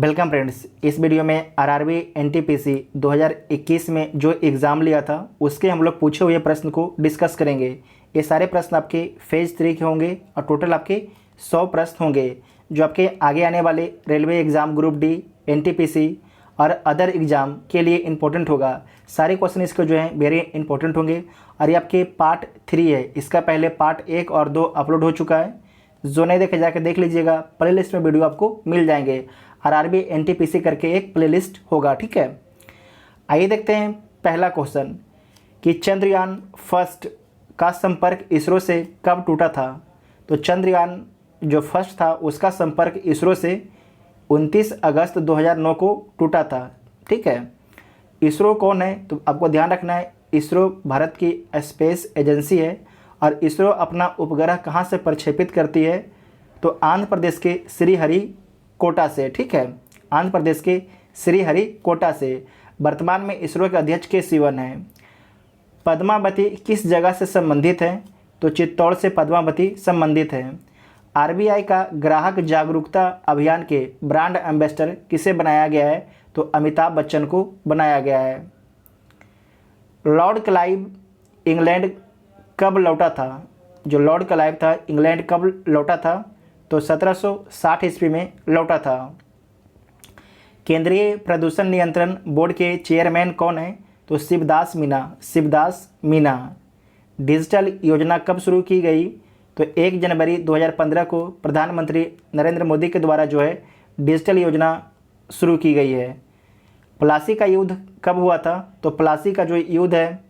Welcome friends. इस video में RRB NTPC 2021 में जो एग्ज़ाम लिया था उसके हम लोग पूछे हुए प्रश्न को डिस्कस करेंगे। ये सारे प्रश्न आपके फेज 3 के होंगे और टोटल आपके 100 प्रश्न होंगे जो आपके आगे आने वाले railway exam, group D, NTPC और अदर एग्ज़ाम के लिए इम्पोर्टेंट होगा। सारे क्वेश्चन इसके जो हैं वेरी इंपॉर्टेंट होंगे और ये आपके पार्ट 3 है। इसका पहले पार्ट 1 और 2 अपलोड हो चुका है। जो नहीं देखे जाके देख लीजिएगा, प्लेलिस्ट में वीडियो आपको मिल जाएंगे। आरआरबी एनटीपीसी करके एक प्लेलिस्ट होगा, ठीक है। आइए देखते हैं पहला क्वेश्चन कि चंद्रयान फर्स्ट का संपर्क इसरो से कब टूटा था। तो चंद्रयान जो फर्स्ट था उसका संपर्क इसरो से 29 अगस्त 2009 को टूटा था, ठीक है। इसरो कौन है तो आपको ध्यान रखना है, इसरो भारत की स्पेस एजेंसी है और इसरो अपना उपग्रह कहाँ से प्रक्षेपित करती है तो आंध्र प्रदेश के श्रीहरिकोटा से, ठीक है। आंध्र प्रदेश के श्रीहरिकोटा से। वर्तमान में इसरो के अध्यक्ष के सिवन हैं। पद्मावती किस जगह से संबंधित है तो चित्तौड़ से पद्मावती संबंधित है। आरबीआई का ग्राहक जागरूकता अभियान के ब्रांड एम्बेसडर किसे बनाया गया है तो अमिताभ बच्चन को बनाया गया है। लॉर्ड क्लाइव इंग्लैंड कब लौटा था। जो लॉर्ड क्लाइव था इंग्लैंड कब लौटा था तो 1760 ईस्वी में लौटा था। केंद्रीय प्रदूषण नियंत्रण बोर्ड के चेयरमैन कौन है तो शिवदास मीना। डिजिटल योजना कब शुरू की गई तो 1 जनवरी 2015 को प्रधानमंत्री नरेंद्र मोदी के द्वारा जो है डिजिटल योजना शुरू की गई है। प्लासी का युद्ध कब हुआ था तो प्लासी का जो युद्ध है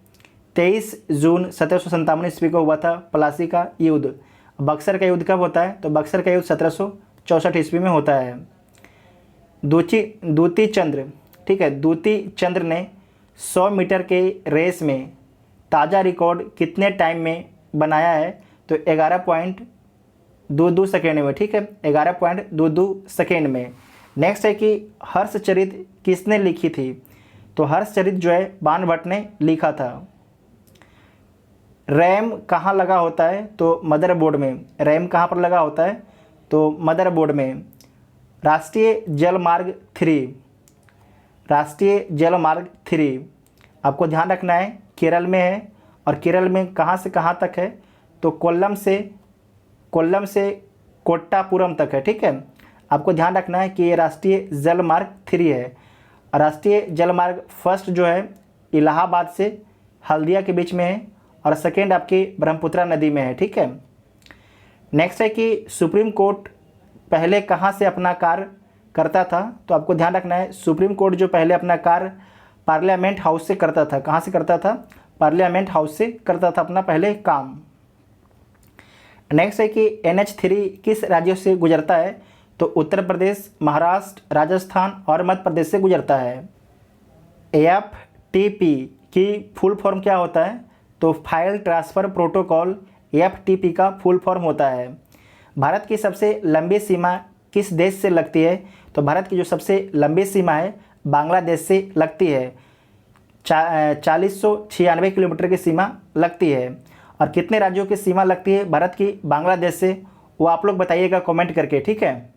23 जून 1757 ईस्वी को हुआ था प्लासी का युद्ध। बक्सर का युद्ध कब होता है तो बक्सर का युद्ध 1764 ईस्वी में होता है। दूती चंद्र, ठीक है, दूती चंद्र ने 100 मीटर के रेस में ताज़ा रिकॉर्ड कितने टाइम में बनाया है तो 11.22 सेकेंड में, ठीक है, 11.22 सेकेंड में। नेक्स्ट है कि हर्षचरित किसने लिखी थी तो हर्षचरित जो है बाण भट्ट ने लिखा था। रैम कहाँ लगा होता है तो मदरबोर्ड में। रैम कहाँ पर लगा होता है तो मदरबोर्ड में। राष्ट्रीय जलमार्ग 3 आपको ध्यान रखना है केरल में है और केरल में कहाँ से कहाँ तक है तो कोल्लम से कोट्टापुरम तक है, ठीक है। आपको ध्यान रखना है कि ये राष्ट्रीय जलमार्ग 3 है। राष्ट्रीय जलमार्ग फर्स्ट जो है इलाहाबाद से हल्दिया के बीच में है और सेकेंड आपकी ब्रह्मपुत्रा नदी में है, ठीक है। नेक्स्ट है कि सुप्रीम कोर्ट पहले कहाँ से अपना कार्य करता था तो आपको ध्यान रखना है सुप्रीम कोर्ट जो पहले अपना कार्य पार्लियामेंट हाउस से करता था। कहाँ से करता था पार्लियामेंट हाउस से करता था अपना पहले काम। नेक्स्ट है कि NH3 किस राज्यों से गुजरता है तो उत्तर प्रदेश, महाराष्ट्र, राजस्थान और मध्य प्रदेश से गुजरता है। FTP की फुल फॉर्म क्या होता है तो फाइल ट्रांसफ़र प्रोटोकॉल FTP का फुल फॉर्म होता है। भारत की सबसे लंबी सीमा किस देश से लगती है तो भारत की जो सबसे लंबी सीमा है बांग्लादेश से लगती है। 4096 किलोमीटर की सीमा लगती है। और कितने राज्यों की सीमा लगती है भारत की बांग्लादेश से वो आप लोग बताइएगा कमेंट करके, ठीक है।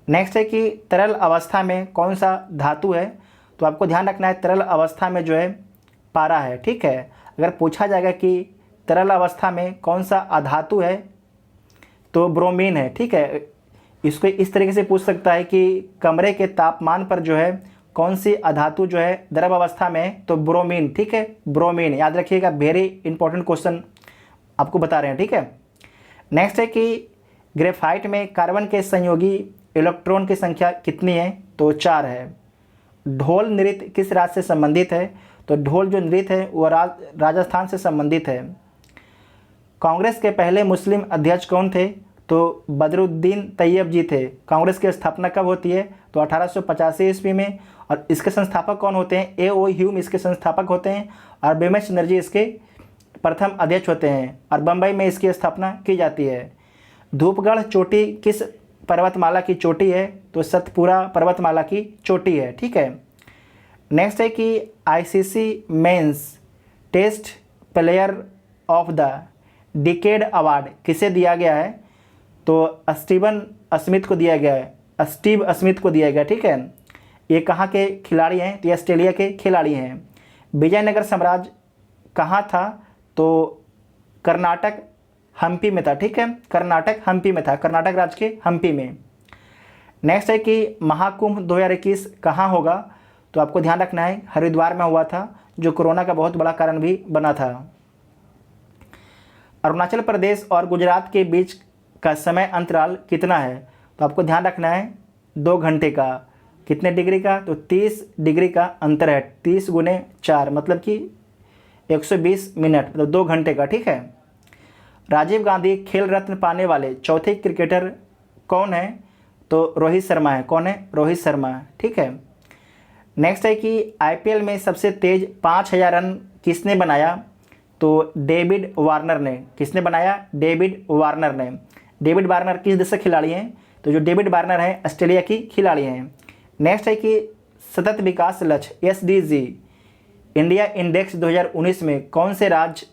नेक्स्ट है कि तरल अवस्था में कौन सा धातु है तो आपको ध्यान रखना है तरल अवस्था में जो है पारा है, ठीक है। अगर पूछा जाएगा कि तरल अवस्था में कौन सा अधातु है तो ब्रोमीन है, ठीक है। इसको इस तरीके से पूछ सकता है कि कमरे के तापमान पर जो है कौन सी अधातु जो है द्रव अवस्था में है तो ब्रोमीन, ठीक है, ब्रोमीन। याद रखिएगा, वेरी इंपॉर्टेंट क्वेश्चन आपको बता रहे हैं, ठीक है। नेक्स्ट है कि ग्रेफाइट में कार्बन के संयोगी इलेक्ट्रॉन की संख्या कितनी है तो 4 है। ढोल नृत्य किस राज्य से संबंधित है तो ढोल जो नृत्य है वो राजस्थान से संबंधित है। कांग्रेस के पहले मुस्लिम अध्यक्ष कौन थे तो बदरुद्दीन तैयब जी थे। कांग्रेस की स्थापना कब होती है तो 1885 ईस्वी में। और इसके संस्थापक कौन होते हैं A.O. ह्यूम इसके संस्थापक होते हैं और बिमल चंद्रजी इसके प्रथम अध्यक्ष होते हैं और बम्बई में इसकी स्थापना की जाती है। धूपगढ़ चोटी किस पर्वतमाला की चोटी है तो सतपुरा पर्वतमाला की चोटी है, ठीक है। नेक्स्ट है कि ICC men's test player of the decade award किसे दिया गया है तो स्टीवन स्मिथ को दिया गया है। स्टीव स्मिथ को दिया गया, ठीक है। ये कहाँ के खिलाड़ी हैं? तो ये ऑस्ट्रेलिया के खिलाड़ी हैं। विजयनगर साम्राज्य कहाँ था? तो कर्नाटक हम्पी में था, ठीक है, कर्नाटक हम्पी में था, कर्नाटक राज्य के हम्पी में। नेक्स्ट है कि महाकुंभ 2021 कहाँ होगा? तो आपको ध्यान रखना है हरिद्वार में हुआ था, जो कोरोना का बहुत बड़ा कारण भी बना था। अरुणाचल प्रदेश और गुजरात के बीच का समय अंतराल कितना है? तो आपको ध्यान रखना है 2 घंटे का। कितने डिग्री का? तो 30 डिग्री का अंतर है। 30 गुने 4 मतलब कि 120 मिनट, मतलब 2 घंटे का, ठीक है। राजीव गांधी खेल रत्न पाने वाले चौथे क्रिकेटर कौन है? तो रोहित शर्मा है। कौन है? रोहित शर्मा, ठीक है। नेक्स्ट है कि आईपीएल में सबसे तेज 5000 रन किसने बनाया? तो डेविड वार्नर ने। किसने बनाया? डेविड वार्नर ने। डेविड वार्नर किस देश से खिलाड़ी हैं? तो जो डेविड वार्नर है ऑस्ट्रेलिया की खिलाड़ी हैं। नेक्स्ट है कि सतत विकास लक्ष्य एसडीजी इंडिया इंडेक्स 2019 में कौन से राज्य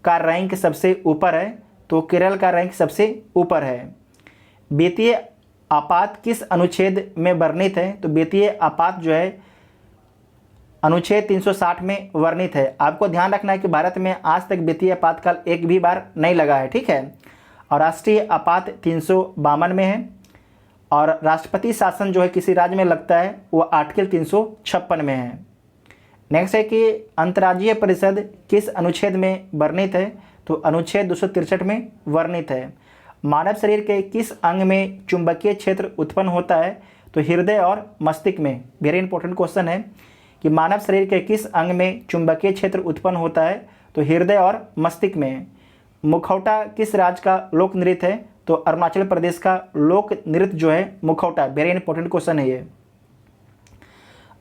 का रैंक सबसे ऊपर है? तो केरल का रैंक सबसे ऊपर है। वित्तीय आपात किस अनुच्छेद में वर्णित है? तो वित्तीय आपात जो है अनुच्छेद 360 में वर्णित है। आपको ध्यान रखना है कि भारत में आज तक वित्तीय आपातकाल एक भी बार नहीं लगा है, ठीक है। और राष्ट्रीय आपात 352 में है। और राष्ट्रपति शासन जो है किसी राज्य में लगता है वो आर्टिकल 356 में है। नेक्स्ट है कि अंतर्राज्यीय परिषद किस अनुच्छेद में वर्णित है? तो अनुच्छेद 263 में वर्णित है। मानव शरीर के किस अंग में चुंबकीय क्षेत्र उत्पन्न होता है? तो हृदय और मस्तिष्क में। वेरी इंपॉर्टेंट क्वेश्चन है कि मानव शरीर के किस अंग में चुंबकीय क्षेत्र उत्पन्न होता है? तो हृदय और मस्तिष्क में। मुखौटा किस राज्य का लोक नृत्य है? तो अरुणाचल प्रदेश का लोक नृत्य जो है मुखौटा। वेरी इंपॉर्टेंट क्वेश्चन है ये।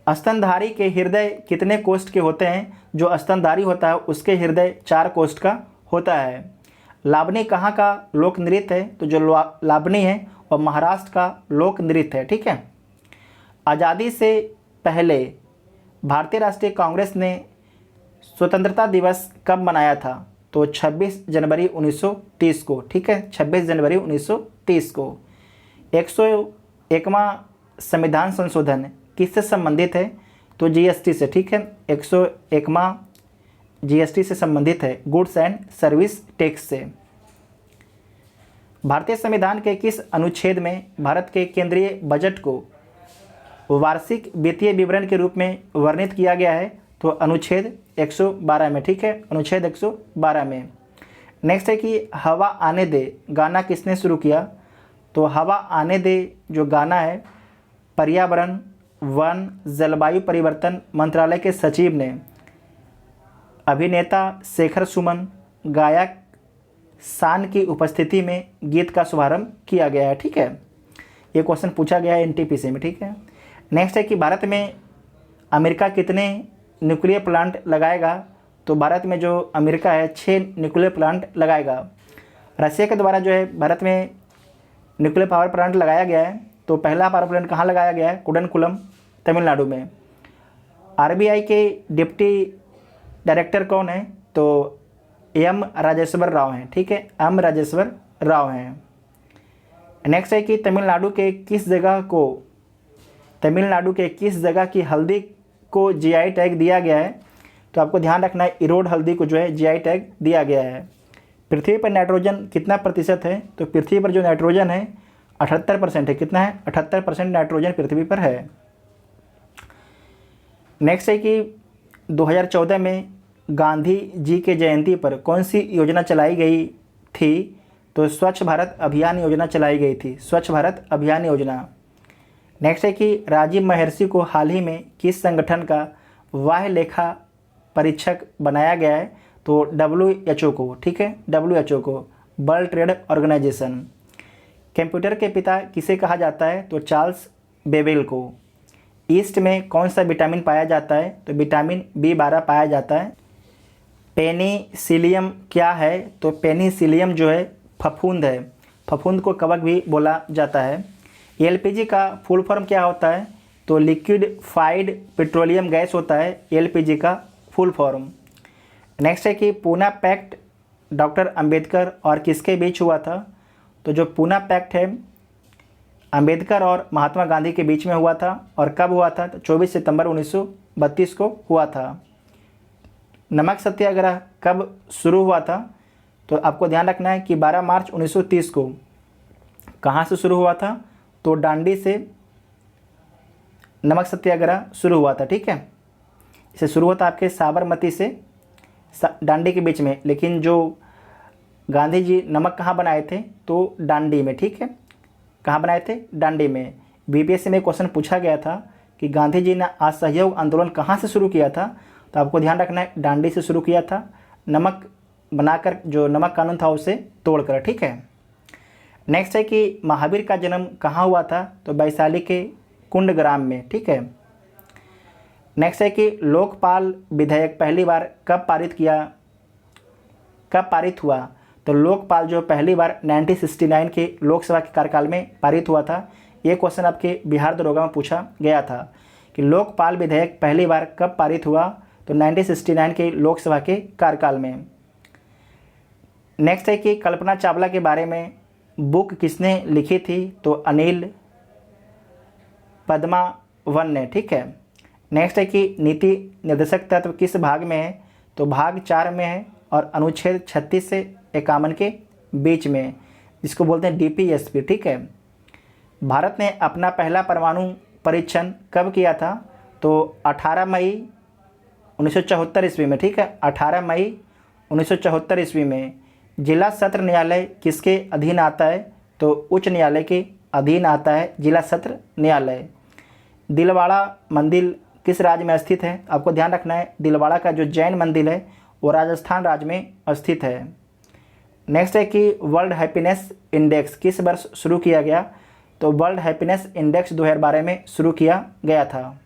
स्तनधारी के हृदय कितने कोष्ठ के होते हैं? जो स्तनधारी होता है उसके हृदय 4 कोष्ठ का होता है। लावनी कहाँ का लोक नृत्य है? तो जो लावनी है वह महाराष्ट्र का लोक नृत्य है, ठीक है। आज़ादी से पहले भारतीय राष्ट्रीय कांग्रेस ने स्वतंत्रता दिवस कब मनाया था? तो 26 जनवरी 1930 को, ठीक है, 26 जनवरी 1930 को। 101वां संविधान संशोधन किससे संबंधित है? तो जीएसटी से, ठीक है, 101वां जीएसटी से संबंधित है, गुड्स एंड सर्विस टैक्स से। भारतीय संविधान के किस अनुच्छेद में भारत के केंद्रीय बजट को वार्षिक वित्तीय विवरण के रूप में वर्णित किया गया है? तो अनुच्छेद 112 में, ठीक है, अनुच्छेद 112 में। नेक्स्ट है कि हवा आने दे गाना किसने शुरू किया? तो हवा आने दे जो गाना है पर्यावरण वन जलवायु परिवर्तन मंत्रालय के सचिव ने। अभिनेता शेखर सुमन, गायक शान की उपस्थिति में गीत का शुभारंभ किया गया है, ठीक है। ये क्वेश्चन पूछा गया है एनटीपीसी में, ठीक है। नेक्स्ट है कि भारत में अमेरिका कितने न्यूक्लियर प्लांट लगाएगा? तो भारत में जो अमेरिका है 6 न्यूक्लियर प्लांट लगाएगा। रशिया के द्वारा जो है भारत में न्यूक्लियर पावर प्लांट लगाया गया है। तो पहला पावर प्लांट कहाँ लगाया गया है? कुडनकुलम, तमिलनाडु में। आरबीआई के डिप्टी डायरेक्टर कौन है? तो एम राजेश्वर राव हैं, ठीक है, एम राजेश्वर राव हैं। नेक्स्ट है कि तमिलनाडु के किस जगह की हल्दी को जीआई टैग दिया गया है? तो आपको ध्यान रखना है इरोड हल्दी को जो है जीआई टैग दिया गया है। पृथ्वी पर नाइट्रोजन कितना प्रतिशत है? तो पृथ्वी पर जो नाइट्रोजन है 78% है। कितना है? 78% नाइट्रोजन पृथ्वी पर है। नेक्स्ट है कि 2014 में गांधी जी के जयंती पर कौन सी योजना चलाई गई थी? तो स्वच्छ भारत अभियान योजना चलाई गई थी, स्वच्छ भारत अभियान योजना। नेक्स्ट है कि राजीव महर्षि को हाल ही में किस संगठन का वाह्य लेखा परीक्षक बनाया गया है? तो WHO को, ठीक है, WHO को, वर्ल्ड ट्रेड ऑर्गेनाइजेशन। कंप्यूटर के पिता किसे कहा जाता है? तो चार्ल्स बेबेल को। ईस्ट में कौन सा विटामिन पाया जाता है? तो विटामिन B12 पाया जाता है। पेनिसिलियम क्या है? तो पेनिसिलियम जो है फफूंद है, फफूंद को कवक भी बोला जाता है। एलपीजी का फुल फॉर्म क्या होता है? तो लिक्विडिफाइड पेट्रोलियम गैस होता है एलपीजी का फुल फॉर्म। नेक्स्ट है कि पूना पैक्ट डॉक्टर अंबेडकर और किसके बीच हुआ था? तो जो पूना पैक्ट है अंबेडकर और महात्मा गांधी के बीच में हुआ था और कब हुआ था? तो 24 सितंबर 1932 को हुआ था। नमक सत्याग्रह कब शुरू हुआ था? तो आपको ध्यान रखना है कि 12 मार्च 1930 को। कहाँ से शुरू हुआ था? तो डांडी से नमक सत्याग्रह शुरू हुआ था, ठीक है। इसे शुरू हुआ था आपके साबरमती से डांडी के बीच में, लेकिन जो गांधी जी नमक कहाँ बनाए थे? तो डांडी में, ठीक है। कहाँ बनाए थे? डांडी में। बीपीएससी में क्वेश्चन पूछा गया था कि गांधी जी ने असहयोग आंदोलन कहाँ से शुरू किया था? तो आपको ध्यान रखना है डांडी से शुरू किया था, नमक बनाकर, जो नमक कानून था उसे तोड़कर, ठीक है। नेक्स्ट है कि महावीर का जन्म कहाँ हुआ था? तो वैशाली के कुंडग्राम में, ठीक है। नेक्स्ट है कि लोकपाल विधेयक पहली बार कब पारित हुआ? तो लोकपाल जो पहली बार 1969 के लोकसभा के कार्यकाल में पारित हुआ था। ये क्वेश्चन आपके बिहार दरोगा में पूछा गया था कि लोकपाल विधेयक पहली बार कब पारित हुआ? तो 1969 के लोकसभा के कार्यकाल में। नेक्स्ट है कि कल्पना चावला के बारे में बुक किसने लिखी थी? तो अनिल पद्मावन ने, ठीक है। नेक्स्ट है कि नीति निर्देशक तत्व किस भाग में है? तो भाग 4 में है और अनुच्छेद 36 से 51 के बीच में, जिसको बोलते हैं डीपीएसपी, ठीक है। भारत ने अपना पहला परमाणु परीक्षण कब किया था? तो 18 मई 1974 ईस्वी में, ठीक है। 18 मई 1974 ईस्वी में। जिला सत्र न्यायालय किसके अधीन आता है? तो उच्च न्यायालय के अधीन आता है जिला सत्र न्यायालय। दिलवाड़ा मंदिर किस राज्य में स्थित है? आपको ध्यान रखना है दिलवाड़ा का जो जैन मंदिर है वो राजस्थान राज्य में स्थित है। नेक्स्ट है कि वर्ल्ड हैप्पीनेस इंडेक्स किस वर्ष शुरू किया गया? तो वर्ल्ड हैप्पीनेस इंडेक्स 2012 में शुरू किया गया था।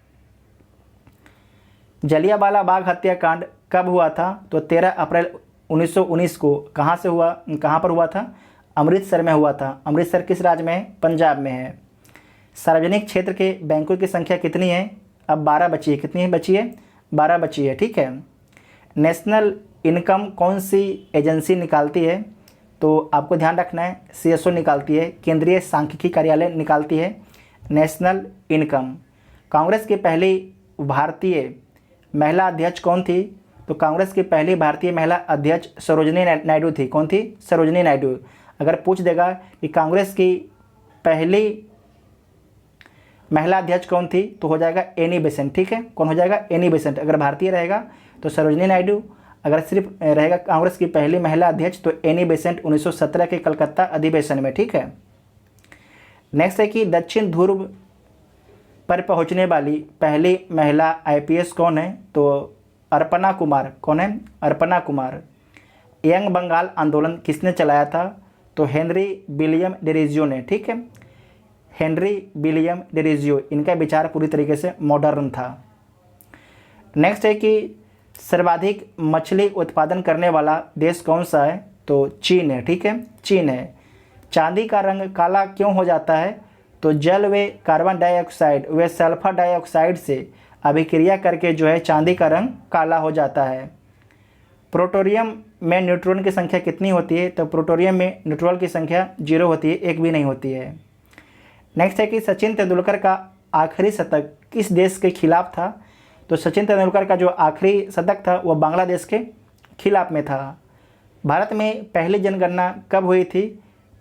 जलियांवाला बाग हत्याकांड कब हुआ था? तो 13 अप्रैल 1919 को। कहाँ से हुआ, कहाँ पर हुआ था? अमृतसर में हुआ था। अमृतसर किस राज्य में है? पंजाब में है। सार्वजनिक क्षेत्र के बैंकों की संख्या कितनी है? अब 12 बची है। कितनी बची है? 12 बची है, ठीक है। नेशनल इनकम कौन सी एजेंसी निकालती है? तो आपको ध्यान रखना है सीएसओ निकालती है, केंद्रीय सांख्यिकी कार्यालय निकालती है नेशनल इनकम। कांग्रेस की पहली भारतीय महिला अध्यक्ष कौन थी? तो कांग्रेस की पहली भारतीय महिला अध्यक्ष सरोजिनी नायडू थी। कौन थी? सरोजिनी नायडू। अगर पूछ देगा कि कांग्रेस की पहली महिला अध्यक्ष कौन थी, तो हो जाएगा एनी बेसेंट, ठीक है। कौन हो जाएगा? Annie Besant. अगर भारतीय रहेगा तो सरोजिनी नायडू, अगर सिर्फ रहेगा कांग्रेस की पहली महिला अध्यक्ष तो एनी बेसेंट 1917 के कलकत्ता अधिवेशन में, ठीक है। नेक्स्ट है कि दक्षिण ध्रुव पर पहुंचने वाली पहली महिला आईपीएस कौन है? तो अर्पणा कुमार। कौन है? अर्पणा कुमार। यंग बंगाल आंदोलन किसने चलाया था? तो हेनरी विलियम डेरोजियो ने, ठीक है। Henry William Derozio. इनका विचार पूरी तरीके से मॉडर्न था। नेक्स्ट है कि सर्वाधिक मछली उत्पादन करने वाला देश कौन सा है? तो चीन है, ठीक है। चीन है। चांदी का रंग काला क्यों हो जाता है? तो जल व कार्बन डाइऑक्साइड व सल्फर डाइऑक्साइड से अभिक्रिया करके जो है चांदी का रंग काला हो जाता है। प्लूटोनियम में न्यूट्रॉन की संख्या कितनी होती है? तो प्लूटोनियम में न्यूट्रॉन की संख्या 0 होती है, 1 भी नहीं होती है। नेक्स्ट है कि सचिन तेंदुलकर का आखिरी शतक किस देश के खिलाफ था? तो सचिन तेंदुलकर का जो आखिरी शतक था वो बांग्लादेश के खिलाफ में था। भारत में पहली जनगणना कब हुई थी?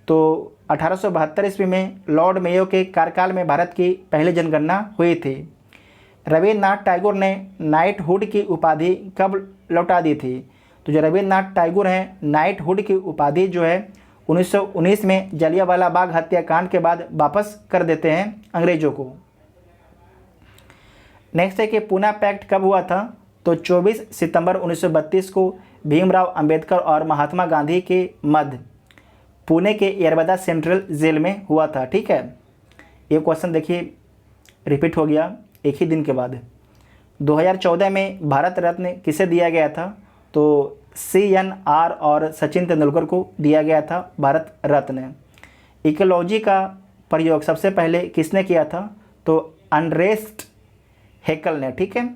तो 1872 ईस्वी में लॉर्ड मेयो के कार्यकाल में भारत की पहली जनगणना हुई थी। रविन्द्रनाथ टैगोर ने नाइटहुड की उपाधि कब लौटा दी थी? तो जो रविन्द्रनाथ टैगोर हैं नाइटहुड की उपाधि जो है 1919 में जलियांवाला बाग हत्याकांड के बाद वापस कर देते हैं अंग्रेजों को। नेक्स्ट है कि पूना पैक्ट कब हुआ था? तो 24 सितंबर 1932 को भीमराव अंबेडकर और महात्मा गांधी के मध्य पुणे के यरवदा सेंट्रल जेल में हुआ था, ठीक है। ये क्वेश्चन देखिए रिपीट हो गया एक ही दिन के बाद। 2014 में भारत रत्न किसे दिया गया था? तो CNR और सचिन तेंदुलकर को दिया गया था भारत रत्न। इकोलॉजी का प्रयोग सबसे पहले किसने किया था? तो अनरेस्ट हेकल ने, ठीक है।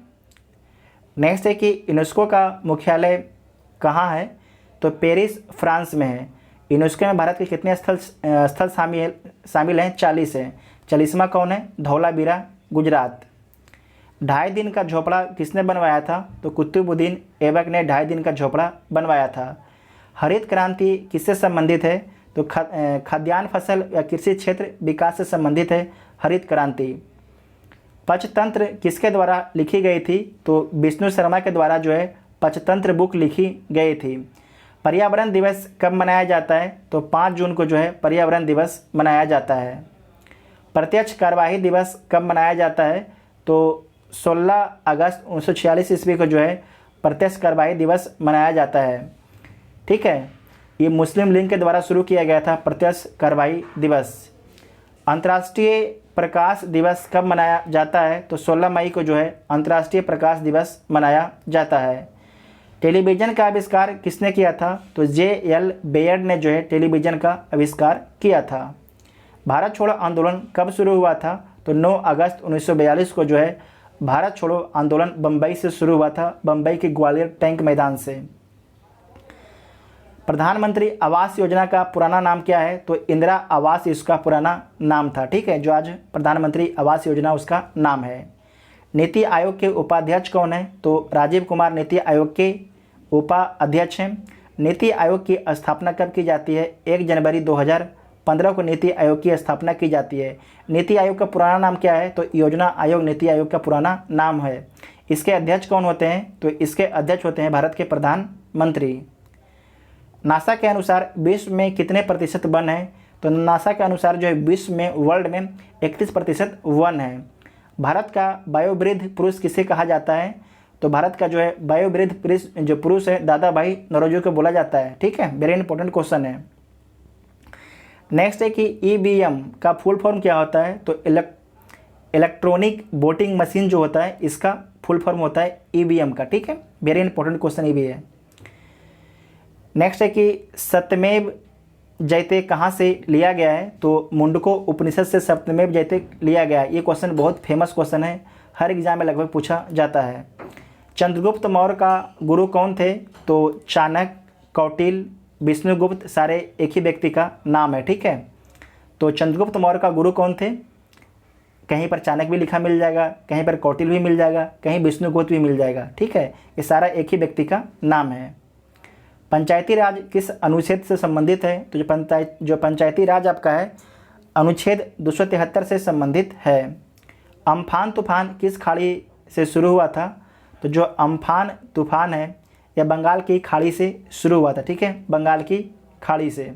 नेक्स्ट है कि यूनेस्को का मुख्यालय कहाँ है? तो पेरिस फ्रांस में है। यूनेस्को में भारत के कितने स्थल शामिल हैं? 40 हैं। 40वां कौन है? धौलावीरा, गुजरात। 2.5 दिन का झोपड़ा किसने बनवाया था? तो कुतुबुद्दीन ऐबक ने 2.5 दिन का झोपड़ा बनवाया था। हरित क्रांति किससे संबंधित है? तो खाद्यान्न फसल या कृषि क्षेत्र विकास से संबंधित है हरित क्रांति। पंचतंत्र किसके द्वारा लिखी गई थी? तो विष्णु शर्मा के द्वारा जो है पंचतंत्र बुक लिखी गई थी। पर्यावरण दिवस कब मनाया जाता है? तो 5 जून को जो है पर्यावरण दिवस मनाया जाता है। प्रत्यक्ष कार्यवाही दिवस कब मनाया जाता है? तो 16 अगस्त 1946 ईस्वी को जो है प्रत्यक्ष कार्यवाही दिवस मनाया जाता है। ठीक है, ये मुस्लिम लीग के द्वारा शुरू किया गया था प्रत्यक्ष कार्यवाही दिवस। अंतर्राष्ट्रीय प्रकाश दिवस कब मनाया जाता है? तो 16 मई को जो है अंतर्राष्ट्रीय प्रकाश दिवस मनाया जाता है। टेलीविज़न का आविष्कार किसने किया था? तो J.L. बेयर्ड ने जो है टेलीविज़न का आविष्कार किया था। भारत छोड़ो आंदोलन कब शुरू हुआ था? तो 9 अगस्त 1942 को जो है भारत छोड़ो आंदोलन बम्बई से शुरू हुआ था, बम्बई के ग्वालियर टैंक मैदान से। प्रधानमंत्री आवास योजना का पुराना नाम क्या है? तो इंदिरा आवास इसका पुराना नाम था। ठीक है, जो आज प्रधानमंत्री आवास योजना उसका नाम है। नीति आयोग के उपाध्यक्ष कौन है? तो राजीव कुमार नीति आयोग के उपाध्यक्ष हैं। नीति आयोग की स्थापना कब की जाती है? 1 जनवरी 2015 को नीति आयोग की स्थापना की जाती है। नीति आयोग का पुराना नाम क्या है? तो योजना आयोग नीति आयोग का पुराना नाम है। इसके अध्यक्ष कौन होते हैं? तो इसके अध्यक्ष होते हैं भारत के प्रधानमंत्री। नासा के अनुसार विश्व में कितने प्रतिशत वन है? तो नासा के अनुसार जो है विश्व में वर्ल्ड में 31% वन है। भारत का वयोवृद्ध पुरुष किसे कहा जाता है? तो भारत का जो है वयोवृद्ध पुरुष है दादा भाई नौरोजी को बोला जाता है। ठीक है, वेरी इंपॉर्टेंट क्वेश्चन है। नेक्स्ट है कि ईवीएम का फुल फॉर्म क्या होता है? तो इलेक्ट्रॉनिक वोटिंग मशीन जो होता है इसका फुल फॉर्म होता है ईवीएम का। ठीक है, वेरी इंपॉर्टेंट क्वेश्चन ये भी है। नेक्स्ट है कि सत्यमेव जयते कहाँ से लिया गया है? तो मुंडको उपनिषद से सत्यमेव जयते लिया गया है। ये क्वेश्चन बहुत फेमस क्वेश्चन है, हर एग्जाम में लगभग पूछा जाता है। चंद्रगुप्त मौर्य का गुरु कौन थे? तो चाणक्य, कौटिल्य, विष्णुगुप्त सारे एक ही व्यक्ति का नाम है। ठीक है, तो चंद्रगुप्त मौर्य का गुरु कौन थे? कहीं पर चाणक्य भी लिखा मिल जाएगा, कहीं पर कौटिल्य भी मिल जाएगा, कहीं विष्णुगुप्त भी मिल जाएगा। ठीक है, ये सारा एक ही व्यक्ति का नाम है। पंचायती राज किस अनुच्छेद से संबंधित है? तो जो पंचायती राज आपका है अनुच्छेद 273 से संबंधित है। अम्फान तूफान किस खाड़ी से शुरू हुआ था? तो जो अम्फान तूफान है यह बंगाल की खाड़ी से शुरू हुआ था। ठीक है, बंगाल की खाड़ी से।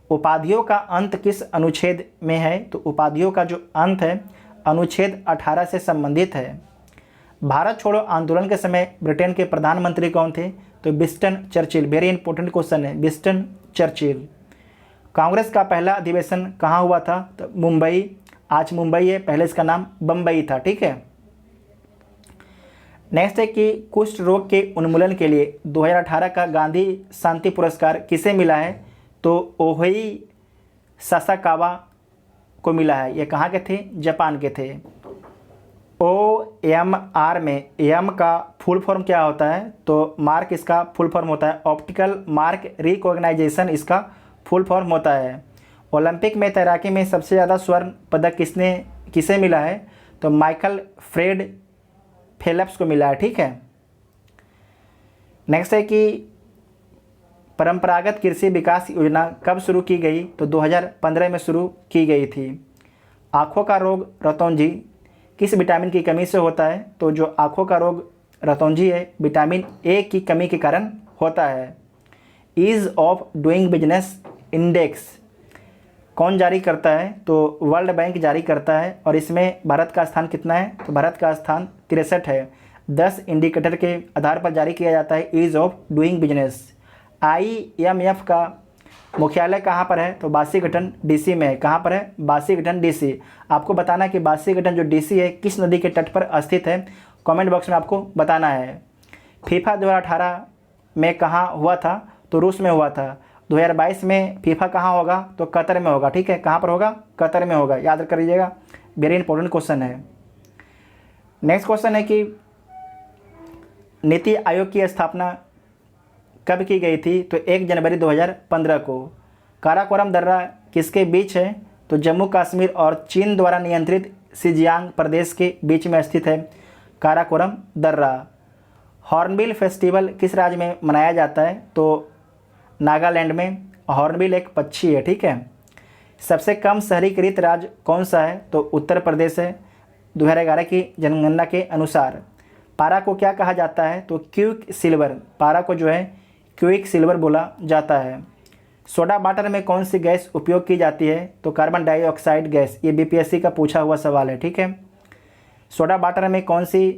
उपाधियों का अंत किस अनुच्छेद में है? तो उपाधियों का जो अंत है अनुच्छेद 18 से संबंधित है। भारत छोड़ो आंदोलन के समय ब्रिटेन के प्रधानमंत्री कौन थे? तो Winston Churchill. Very important question है, विंस्टन चर्चिल। कांग्रेस का पहला अधिवेशन कहाँ हुआ था? तो मुंबई। आज मुंबई है, पहले इसका नाम बम्बई था। ठीक है। नेक्स्ट है कि कुष्ठ रोग के उन्मूलन के लिए 2018 का गांधी शांति पुरस्कार किसे मिला है? तो ओहोई सासाकावा को मिला है। ये कहाँ के थे? जापान के थे। OMR में एम का फुल फॉर्म क्या होता है? तो मार्क इसका फुल फॉर्म होता है ऑप्टिकल मार्क रिकॉग्नाइजेशन, इसका फुल फॉर्म होता है। ओलंपिक में तैराकी में सबसे ज़्यादा स्वर्ण पदक किसे मिला है? तो माइकल फ्रेड फेल्प्स को मिला है। ठीक है। नेक्स्ट है कि परंपरागत कृषि विकास योजना कब शुरू की गई? तो 2015 में शुरू की गई थी। आँखों का रोग रतौंजी किस विटामिन की कमी से होता है? तो जो आँखों का रोग रतौंजी है विटामिन ए की कमी के कारण होता है। Ease of doing business index कौन जारी करता है? तो वर्ल्ड बैंक जारी करता है और इसमें भारत का स्थान कितना है? तो भारत का स्थान 63 है। 10 इंडिकेटर के आधार पर जारी किया जाता है ease of doing business. IMF का मुख्यालय कहाँ पर है? तो बासीघटन DC में है। कहाँ पर है? बासीघटन DC। आपको बताना कि बासीघटन जो DC है किस नदी के तट पर स्थित है, कमेंट बॉक्स में आपको बताना है। फीफा 2018 में कहाँ हुआ था? तो रूस में हुआ था। 2022 में फीफा कहाँ होगा? तो कतर में होगा। ठीक है, कहाँ पर होगा? कतर में होगा, याद कर लीजिएगा, वेरी इंपॉर्टेंट क्वेश्चन है। नेक्स्ट क्वेश्चन है कि नीति आयोग की स्थापना कब की गई थी? तो 1 जनवरी 2015 को। काराकोरम दर्रा किसके बीच है? तो जम्मू कश्मीर और चीन द्वारा नियंत्रित शिजियांग प्रदेश के बीच में स्थित है काराकोरम दर्रा। हॉर्नबिल फेस्टिवल किस राज्य में मनाया जाता है? तो नागालैंड में। हॉर्नबिल एक पक्षी है, ठीक है। सबसे कम शहरीकृत राज्य कौन सा है? तो उत्तर प्रदेश है 2011 की जनगणना के अनुसार। पारा को क्या कहा जाता है? तो क्विक सिल्वर। पारा को जो है क्विक सिल्वर बोला जाता है। सोडा वाटर में कौन सी गैस उपयोग की जाती है? तो कार्बन डाइऑक्साइड गैस। ये बीपीएससी का पूछा हुआ सवाल है, ठीक है। सोडा वाटर में कौन सी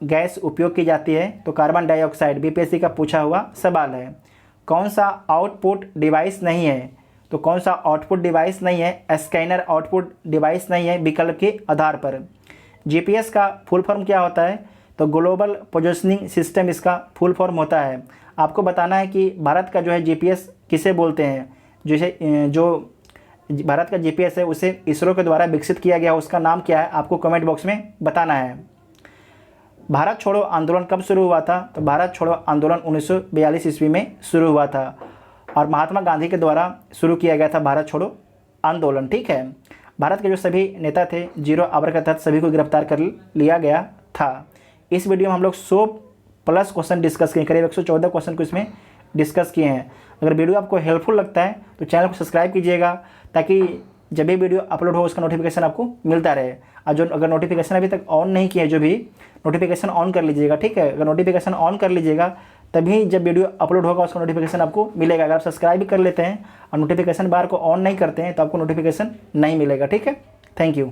गैस उपयोग की जाती है? तो कार्बन डाइऑक्साइड। बीपीएससी का पूछा हुआ सवाल है। कौन सा आउटपुट डिवाइस नहीं है? तो कौन सा आउटपुट डिवाइस नहीं है? स्कैनर आउटपुट डिवाइस नहीं है विकल्प के आधार पर। जीपीएस का फुल फॉर्म क्या होता है? तो ग्लोबल पोजीशनिंग सिस्टम इसका फुल फॉर्म होता है। आपको बताना है कि भारत का जो है जीपीएस किसे बोलते हैं। जैसे जो भारत का जीपीएस है उसे इसरो के द्वारा विकसित किया गया, उसका नाम क्या है? आपको कमेंट बॉक्स में बताना है। भारत छोड़ो आंदोलन कब शुरू हुआ था? तो भारत छोड़ो आंदोलन 1942 ईस्वी में शुरू हुआ था और महात्मा गांधी के द्वारा शुरू किया गया था भारत छोड़ो आंदोलन, ठीक है। भारत के जो सभी नेता थे 0 आवर के तहत सभी को गिरफ्तार कर लिया गया था। इस वीडियो में हम लोग 100+ क्वेश्चन डिस्कस किए, करीब 114 क्वेश्चन को इसमें डिस्कस किए हैं। अगर वीडियो आपको हेल्पफुल लगता है तो चैनल को सब्सक्राइब कीजिएगा ताकि जब भी वीडियो अपलोड हो उसका नोटिफिकेशन आपको मिलता रहे। और जो अगर नोटिफिकेशन अभी तक ऑन नहीं किया है, जो भी नोटिफिकेशन ऑन कर लीजिएगा, ठीक है। अगर नोटिफिकेशन ऑन कर लीजिएगा तभी जब वीडियो अपलोड होगा उसका नोटिफिकेशन आपको मिलेगा। अगर आप सब्सक्राइब भी कर लेते हैं और नोटिफिकेशन बार को ऑन नहीं करते हैं तो आपको नोटिफिकेशन नहीं मिलेगा, ठीक है। Thank you.